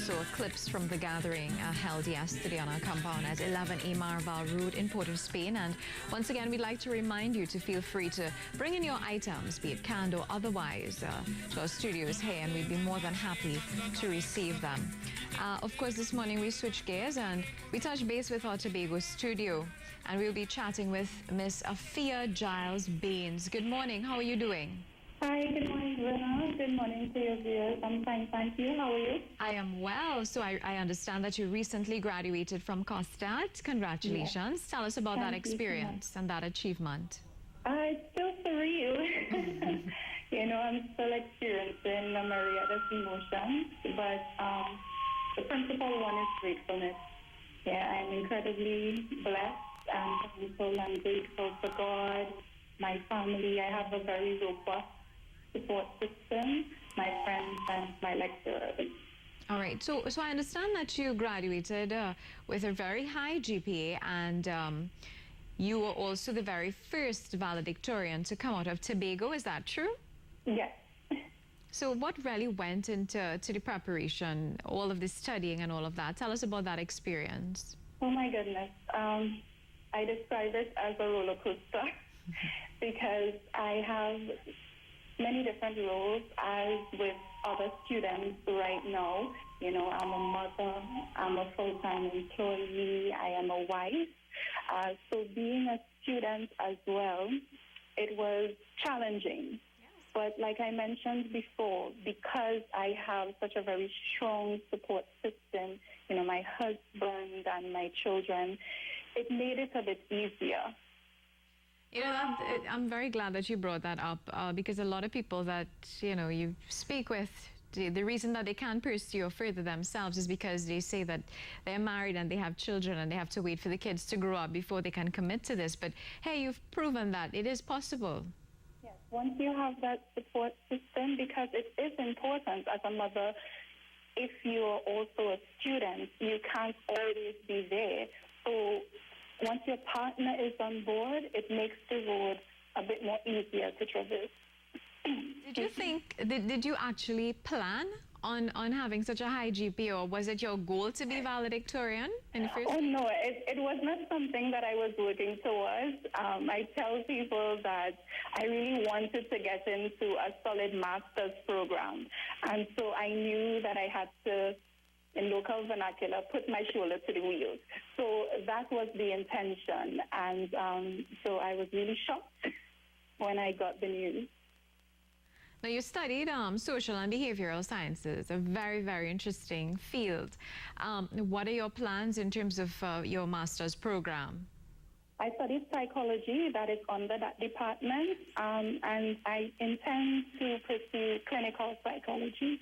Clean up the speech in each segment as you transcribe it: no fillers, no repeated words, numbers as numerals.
saw clips from the gathering held yesterday on our compound at 11A Marval Road in Port of Spain. And once again, we'd like to remind you to feel free to bring in your items, be it canned or otherwise, to our studios here, and we'd be more than happy to receive them. Of course, this morning we switch gears and we touch base with our Tobago studio, and we'll be chatting with Miss Afiya Giles-Baynes. Good morning. How are you doing? Hi, good morning, Verna. Good morning to your viewers. I'm fine, thank you. How are you? I am well. So I understand that you recently graduated from COSTAATT. Congratulations. Yes. Tell us about that experience and that achievement. It's still surreal. I'm still experiencing a myriad of emotions, but the principal one is gratefulness. Yeah, I'm incredibly blessed and thankful and grateful for God, my family. I have a very robust support system, my friends and my lecturers. All right. So I understand that you graduated with a very high GPA, and you were also the very first valedictorian to come out of Tobago. Is that true? Yes. So what really went into the preparation, all of the studying and all of that? Tell us about that experience. Oh, my goodness. I describe it as a roller coaster because I have many different roles as with other students right now. I'm a mother, I'm a full-time employee, I am a wife. So being a student as well, it was challenging. But like I mentioned before, because I have such a very strong support system, my husband and my children, it made it a bit easier. I'm very glad that you brought that up because a lot of people that, you speak with, the reason that they can't pursue further themselves is because they say that they're married and they have children and they have to wait for the kids to grow up before they can commit to this. But, hey, you've proven that it is possible. Yes, once you have that support system, because it is important as a mother, if you're also a student, you can't always be there. So once your partner is on board, it makes the road a bit more easier to traverse. Did you actually plan on having such a high GPA, or was it your goal to be valedictorian in the first place? Oh, no, it was not something that I was working towards. I tell people that I really wanted to get into a solid master's program. And so I knew that I had to, in local vernacular, put my shoulder to the wheel. So that was the intention. And so I was really shocked when I got the news. Now, you studied social and behavioral sciences, a very, very interesting field. What are your plans in terms of your master's program? I studied psychology, that is under that department, and I intend to pursue clinical psychology.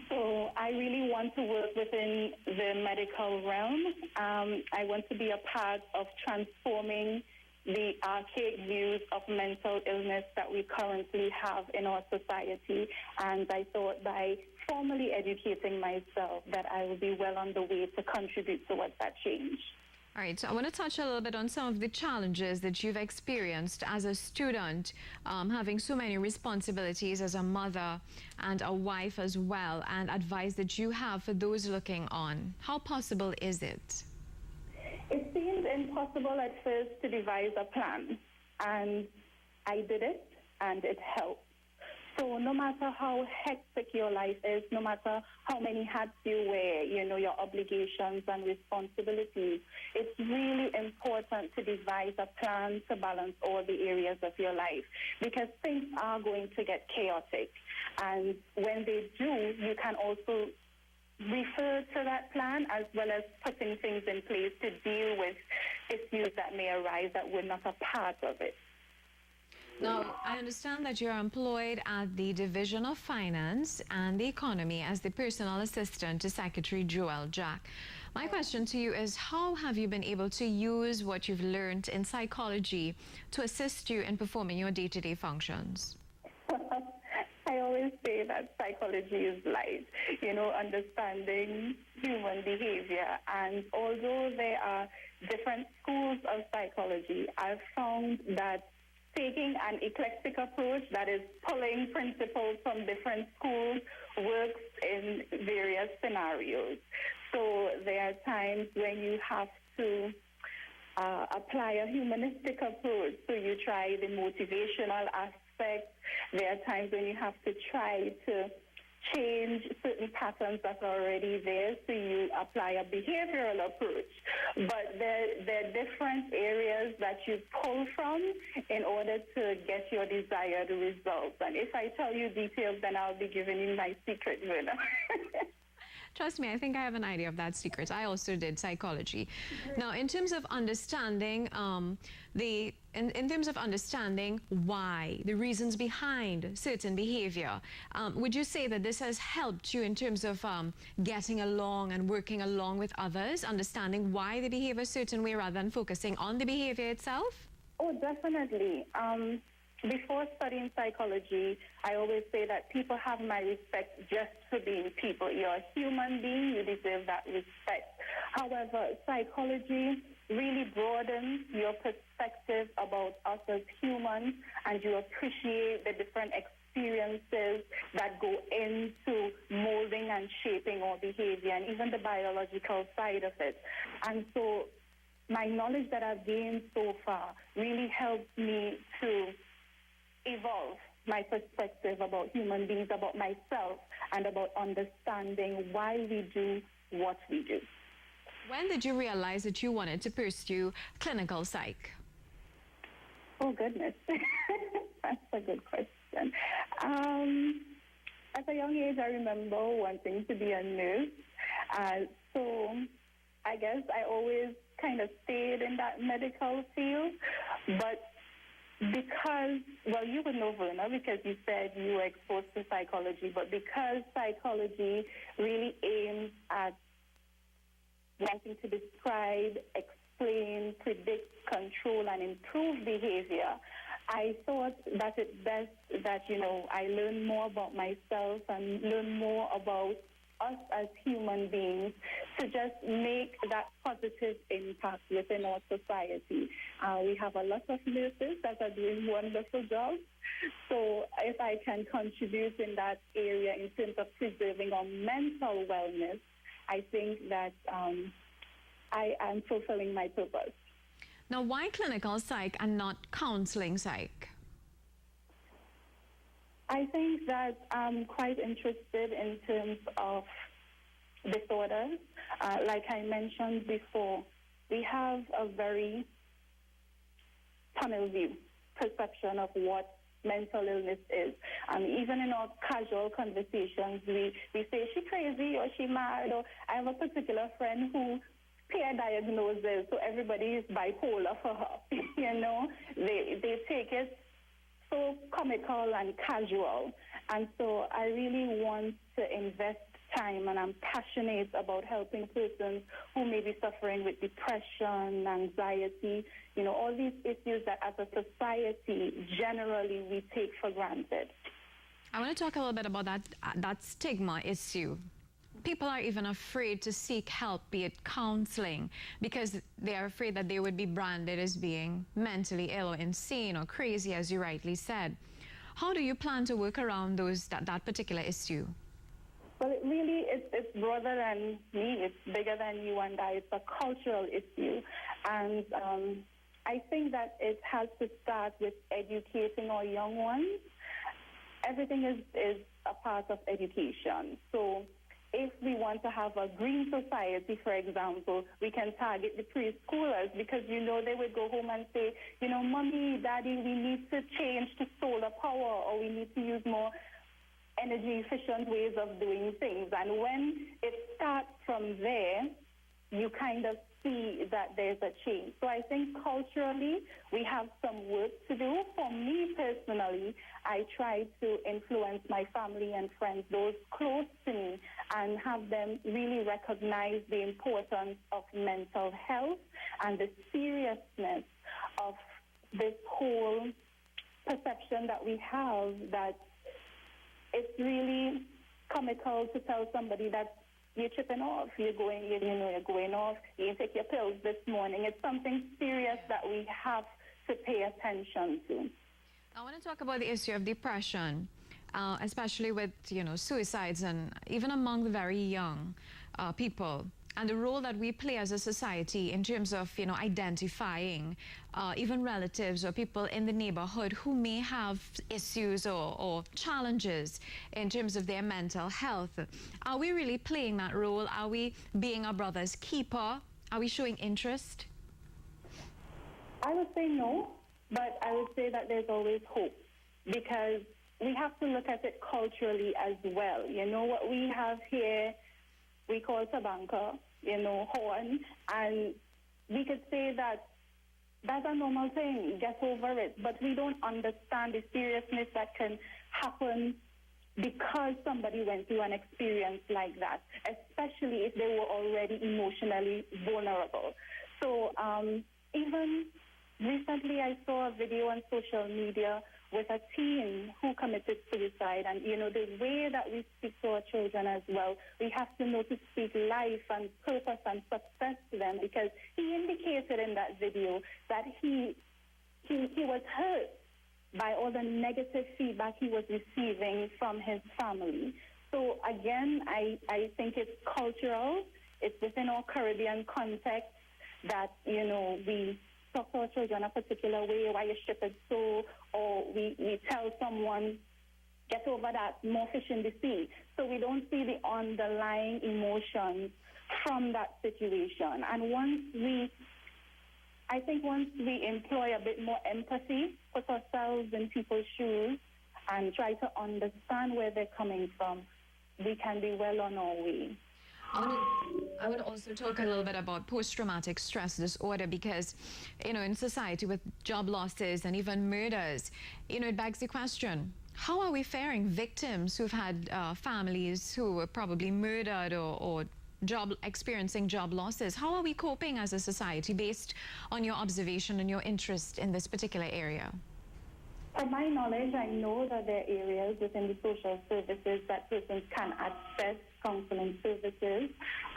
So I really want to work within the medical realm. I want to be a part of transforming the archaic views of mental illness that we currently have in our society. And I thought by formally educating myself that I will be well on the way to contribute towards that change. All right, so I want to touch a little bit on some of the challenges that you've experienced as a student, having so many responsibilities as a mother and a wife as well, and advice that you have for those looking on. How possible is it? It seemed impossible at first to devise a plan, and I did it, and it helped. So no matter how hectic your life is, no matter how many hats you wear, your obligations and responsibilities, it's really important to devise a plan to balance all the areas of your life, because things are going to get chaotic. And when they do, you can also refer to that plan as well as putting things in place to deal with issues that may arise that were not a part of it. Now, I understand that you're employed at the Division of Finance and the Economy as the personal assistant to Secretary Joel Jack. My question to you is, how have you been able to use what you've learned in psychology to assist you in performing your day-to-day functions? I always say that psychology is life, understanding human behavior. And although there are different schools of psychology, I've found that taking an eclectic approach, that is pulling principles from different schools, works in various scenarios. So there are times when you have to apply a humanistic approach. So you try the motivational aspect. There are times when you have to try to change certain patterns that are already there, so you apply a behavioral approach. But there are different areas that you pull from in order to get your desired results. And if I tell you details, then I'll be giving you my secret, Verna. Trust me, I think I have an idea of that secret. I also did psychology. Now, in terms of understanding in terms of understanding why, the reasons behind certain behavior, would you say that this has helped you in terms of getting along and working along with others, understanding why they behave a certain way rather than focusing on the behavior itself? Oh, definitely. Before studying psychology, I always say that people have my respect just for being people. You're a human being, you deserve that respect. However, psychology really broadens your perspective about us as humans, and you appreciate the different experiences that go into molding and shaping our behavior, and even the biological side of it. And so my knowledge that I've gained so far really helps me to evolve my perspective about human beings, about myself, and about understanding why we do what we do. When did you realize that you wanted to pursue clinical psych? Oh, goodness. That's a good question. At a young age, I remember wanting to be a nurse. So I guess I always kind of stayed in that medical field. But because, well, you would know, Verna, because you said you were exposed to psychology, but because psychology really aims at wanting to describe, explain, predict, control, and improve behavior, I thought that it's best that, I learn more about myself and learn more about us as human beings to just make that positive impact within our society. We have a lot of nurses that are doing wonderful jobs. So if I can contribute in that area in terms of preserving our mental wellness, I think that I am fulfilling my purpose. Now, why clinical psych and not counseling psych? I think that I'm quite interested in terms of disorders. Like I mentioned before, we have a very tunnel view perception of what mental illness is. Even in our casual conversations, we say she crazy or she mad. Or I have a particular friend who peer diagnoses, so everybody is bipolar for her. They take it so comical and casual. And so I really want to invest time, and I'm passionate about helping persons who may be suffering with depression, anxiety, all these issues that as a society generally we take for granted. I want to talk a little bit about that stigma issue. People are even afraid to seek help, be it counseling, because they are afraid that they would be branded as being mentally ill or insane or crazy, as you rightly said. How do you plan to work around that particular issue? Well, it really it's broader than me. It's bigger than you and I. It's a cultural issue. And I think that it has to start with educating our young ones. Everything is a part of education. So if we want to have a green society, for example, we can target the preschoolers because, they would go home and say, Mommy, Daddy, we need to change to solar power, or we need to use more energy efficient ways of doing things. And when it starts from there, you kind of see that there's a change. So I think culturally we have some work to do. For me personally, I try to influence my family and friends, those close to me, and have them really recognize the importance of mental health and the seriousness of this whole perception that we have that it's really comical to tell somebody that you're tripping off, you're going off, you take your pills this morning. It's something serious that we have to pay attention to. I want to talk about the issue of depression, especially with, suicides and even among the very young people, and the role that we play as a society in terms of, identifying even relatives or people in the neighborhood who may have issues or challenges in terms of their mental health. Are we really playing that role? Are we being our brother's keeper? Are we showing interest? I would say no, but I would say that there's always hope, because we have to look at it culturally as well. What we have here, we call Tobago, horn, and we could say that that's a normal thing, get over it, but we don't understand the seriousness that can happen because somebody went through an experience like that, especially if they were already emotionally vulnerable. So even recently I saw a video on social media with a teen who committed suicide, and the way that we speak to our children as well, we have to know to speak life and purpose and success to them, because he indicated in that video that he was hurt by all the negative feedback he was receiving from his family. So again, I think it's cultural, it's within our Caribbean context that, we talk to our children a particular way, why you strip it so, or we tell someone, get over that, more fish in the sea. So we don't see the underlying emotions from that situation. And I think once we employ a bit more empathy, put ourselves in people's shoes, and try to understand where they're coming from, we can be well on our way. I would also talk a little bit about post-traumatic stress disorder, because, in society with job losses and even murders, it begs the question, how are we faring victims who've had families who were probably murdered or experiencing job losses? How are we coping as a society based on your observation and your interest in this particular area? From my knowledge, I know that there are areas within the social services that persons can access counseling services,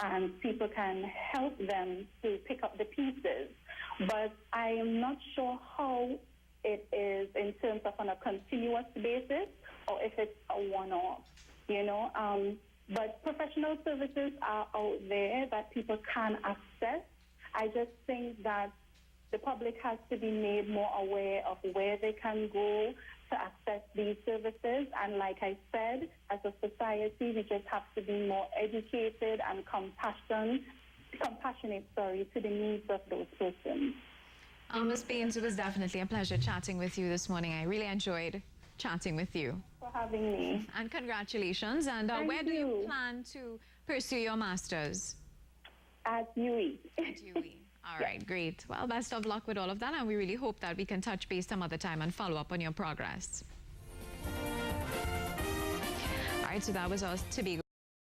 and people can help them to pick up the pieces. But I am not sure how it is in terms of on a continuous basis, or if it's a one-off, But professional services are out there that people can access. I just think that the public has to be made more aware of where they can go to access these services. And like I said, as a society, we just have to be more educated and compassionate to the needs of those persons. Ms. Baynes, it was definitely a pleasure chatting with you this morning. I really enjoyed chatting with you. For having me. And congratulations. And where do you plan to pursue your master's? At UE. At UE. All right, great. Well, best of luck with all of that, and we really hope that we can touch base some other time and follow up on your progress. All right, so that was our Tobago.